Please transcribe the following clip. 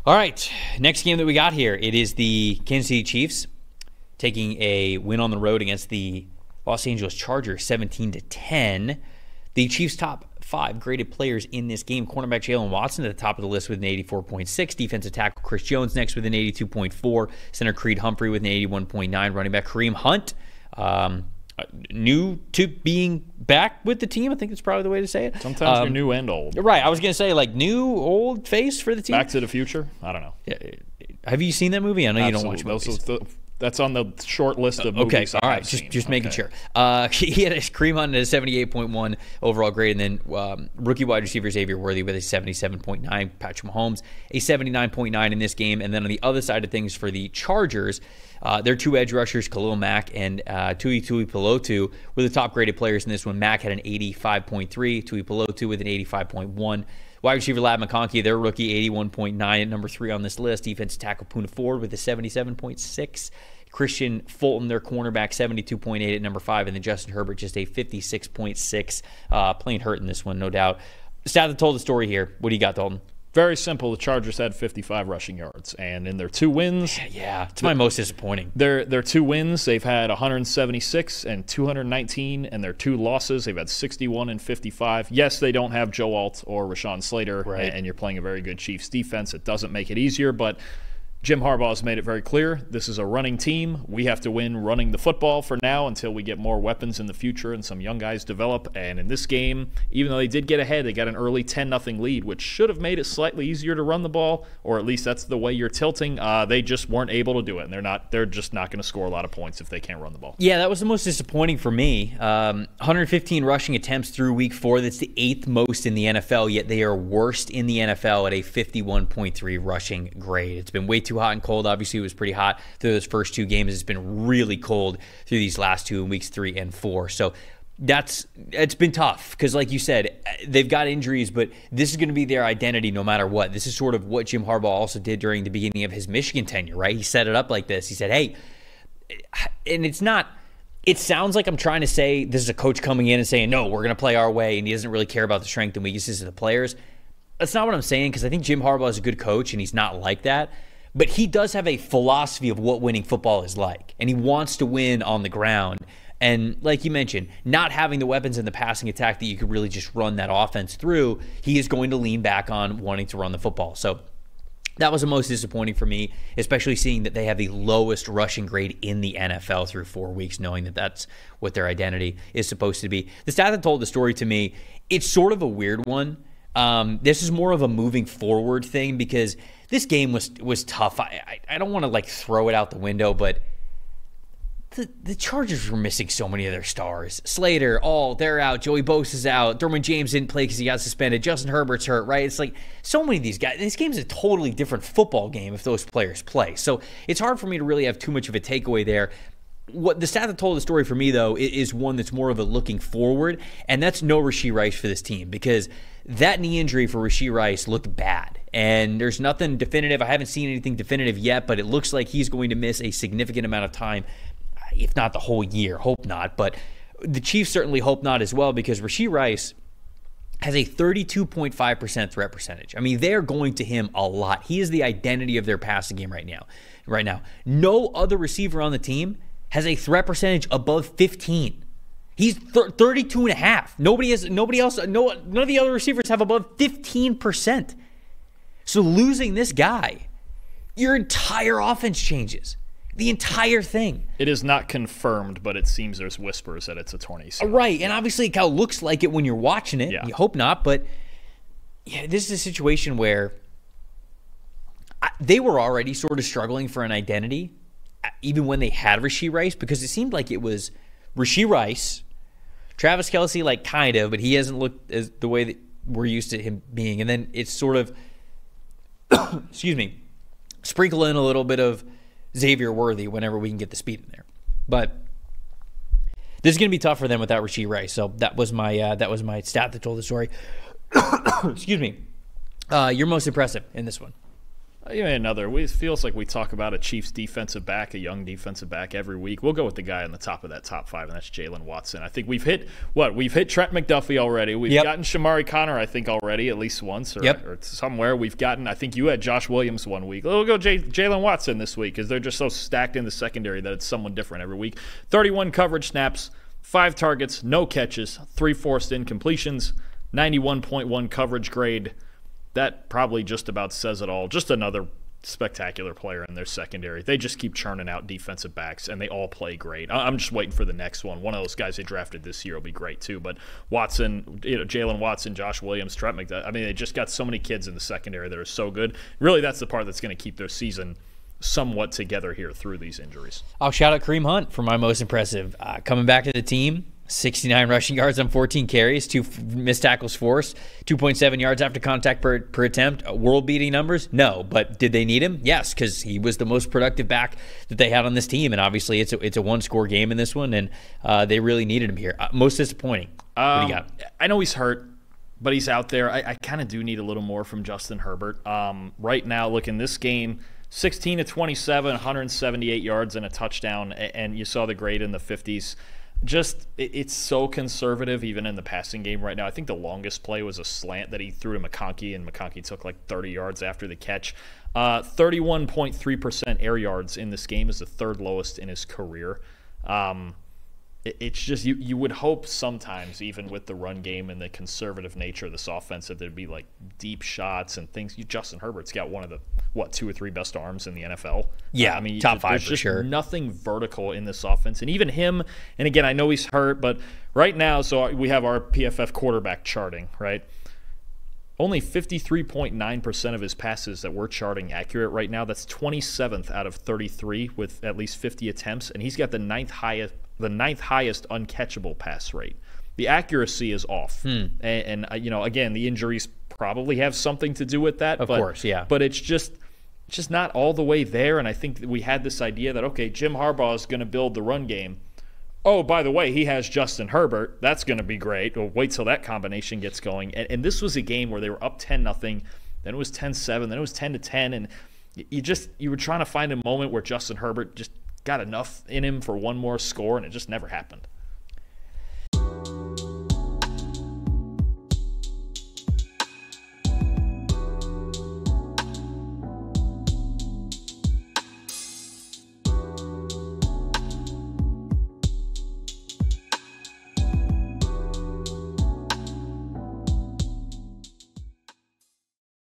All right, next game that we got here, it is the Kansas City Chiefs taking a win on the road against the Los Angeles Chargers, 17-10. The Chiefs' top 5 graded players in this game: cornerback Jalen Watson at the top of the list with an 84.6, defensive tackle Chris Jones next with an 82.4, center Creed Humphrey with an 81.9, running back Kareem Hunt, new to being back with the team. I think that's probably the way to say it. Sometimes you're new and old. Right, I was going to say, like, new, old face for the team. Back to the Future? I don't know. Yeah. Have you seen that movie? I know you don't watch movies. That's on the short list of movies. Okay, all right, just making sure. He had a Kareem Hunt at a 78.1 overall grade, and then rookie wide receiver Xavier Worthy with a 77.9, Patrick Mahomes a 79.9 in this game. And then on the other side of things for the Chargers, their 2 edge rushers, Khalil Mack and Tui Pelotu, were the top graded players in this one. Mack had an 85.3, Tui Pelotu with an 85.1. Wide receiver Ladd McConkey, their rookie, 81.9 at number 3 on this list. Defensive tackle Poona Ford with a 77.6. Christian Fulton, their cornerback, 72.8 at number 5. And then Justin Herbert, just a 56.6. Playing hurt in this one, no doubt. Stat that told the story here. What do you got, Dalton? Very simple. The Chargers had 55 rushing yards, and in their 2 wins, it's my most disappointing. Their 2 wins, they've had 176 and 219, and their 2 losses, they've had 61 and 55. Yes, they don't have Joe Alt or Rashawn Slater, right, and you're playing a very good Chiefs defense. It doesn't make it easier, but Jim Harbaugh has made it very clear this is a running team. We have to win running the football for now until we get more weapons in the future and some young guys develop. And in this game, even though they did get ahead, they got an early 10-0 lead, which should have made it slightly easier to run the ball, or at least that's the way you're tilting. They just weren't able to do it, and they're just not going to score a lot of points if they can't run the ball. Yeah, that was the most disappointing for me. 115 rushing attempts through week 4. That's the 8th most in the NFL, yet they are worst in the NFL at a 51.3 rushing grade. It's been way too hot and cold. Obviously, it was pretty hot through those first 2 games. It's been really cold through these last 2 in weeks 3 and 4. So it's been tough because, like you said, they've got injuries, but this is going to be their identity no matter what. This is sort of what Jim Harbaugh also did during the beginning of his Michigan tenure, right? He set it up like this. He said, hey, and it sounds like I'm trying to say this is a coach coming in and saying, no, we're going to play our way, and he doesn't really care about the strength and weaknesses of the players. That's not what I'm saying, because I think Jim Harbaugh is a good coach, and he's not like that. But he does have a philosophy of what winning football is like, and he wants to win on the ground. And like you mentioned, not having the weapons in the passing attack that you could really just run that offense through, he is going to lean back on wanting to run the football. So that was the most disappointing for me, especially seeing that they have the lowest rushing grade in the NFL through 4 weeks, knowing that that's what their identity is supposed to be. The stat that told the story to me, it's sort of a weird one. This is more of a moving forward thing because this game was tough. I don't want to like throw it out the window, but the Chargers were missing so many of their stars. Slater, they're out. Joey Bosa's out. Derwin James didn't play because he got suspended. Justin Herbert's hurt, right? It's like so many of these guys. This game's a totally different football game if those players play. So it's hard for me to really have too much of a takeaway there. What the stat that told the story for me, though, is one that's more of a looking forward, and that's no Rashee Rice for this team, because that knee injury for Rashee Rice looked bad, and there's nothing definitive. I haven't seen anything definitive yet, but it looks like he's going to miss a significant amount of time, if not the whole year. Hope not, but the Chiefs certainly hope not as well, because Rashee Rice has a 32.5% threat percentage. I mean, they're going to him a lot. He is the identity of their passing game right now. No other receiver on the team has a threat percentage above 15. He's 32.5. Nobody else, none of the other receivers have above 15%. So losing this guy, your entire offense changes. The entire thing. It is not confirmed, but it seems there's whispers that it's a torn ACL. Right, and obviously it kind of looks like it when you're watching it. Yeah. You hope not, but yeah, this is a situation where they were already sort of struggling for an identity, even when they had Rashee Rice, because it seemed like it was Rashee Rice, Travis Kelce, like kind of, but he hasn't looked as the way that we're used to him being. And then it's sort of, sprinkle in a little bit of Xavier Worthy whenever we can get the speed in there. But this is going to be tough for them without Rashee Rice. So that was my stat that told the story. Excuse me. You're most impressive in this one. It feels like we talk about a Chiefs defensive back, a young defensive back every week. We'll go with the guy on the top of that top 5, and that's Jalen Watson. I think we've hit Trent McDuffie already. We've gotten Shamari Connor, I think, already at least once or somewhere. We've gotten, I think you had Josh Williams one week. We'll go Jalen Watson this week because they're just so stacked in the secondary that it's someone different every week. 31 coverage snaps, 5 targets, no catches, 3 forced incompletions, 91.1 coverage grade. That probably just about says it all. Just another spectacular player in their secondary. They just keep churning out defensive backs, and they all play great. I'm just waiting for the next one. One of those guys they drafted this year will be great too. But Watson, Jalen Watson, Josh Williams, Trent McDuffie. They just got so many kids in the secondary that are so good. Really, that's the part that's going to keep their season somewhat together here through these injuries. I'll shout out Kareem Hunt for my most impressive. Coming back to the team, 69 rushing yards on 14 carries, 2 missed tackles forced, 2.7 yards after contact per attempt. World-beating numbers? No, but did they need him? Yes, because he was the most productive back that they had on this team, and obviously it's a one-score game in this one, and they really needed him here. Most disappointing. What do you got? I know he's hurt, but he's out there. I kind of do need a little more from Justin Herbert. Right now, look, in this game, 16 to 27, 178 yards and a touchdown, and you saw the grade in the 50s. Just, it's so conservative even in the passing game right now. I think the longest play was a slant that he threw to McConkey, and McConkey took like 30 yards after the catch. 31.3% air yards in this game is the 3rd lowest in his career. It's just, you would hope sometimes, even with the run game and the conservative nature of this offense, that there'd be like deep shots and things. Justin Herbert's got one of the, 2 or 3 best arms in the NFL. Yeah, top 5 for sure. There's just nothing vertical in this offense. And even him, and again, I know he's hurt, but right now, so we have our PFF quarterback charting, right? Only 53.9% of his passes that we're charting accurate right now. That's 27th out of 33 with at least 50 attempts, and he's got the ninth highest uncatchable pass rate. The accuracy is off. And again, the injuries probably have something to do with that. Of course, yeah. But it's just not all the way there, and I think that we had this idea that, okay, Jim Harbaugh is going to build the run game. Oh, by the way, he has Justin Herbert. That's going to be great. We'll wait till that combination gets going. And this was a game where they were up 10-0, then it was 10-7, then it was 10-10, and you were trying to find a moment where Justin Herbert just got enough in him for one more score, and it just never happened.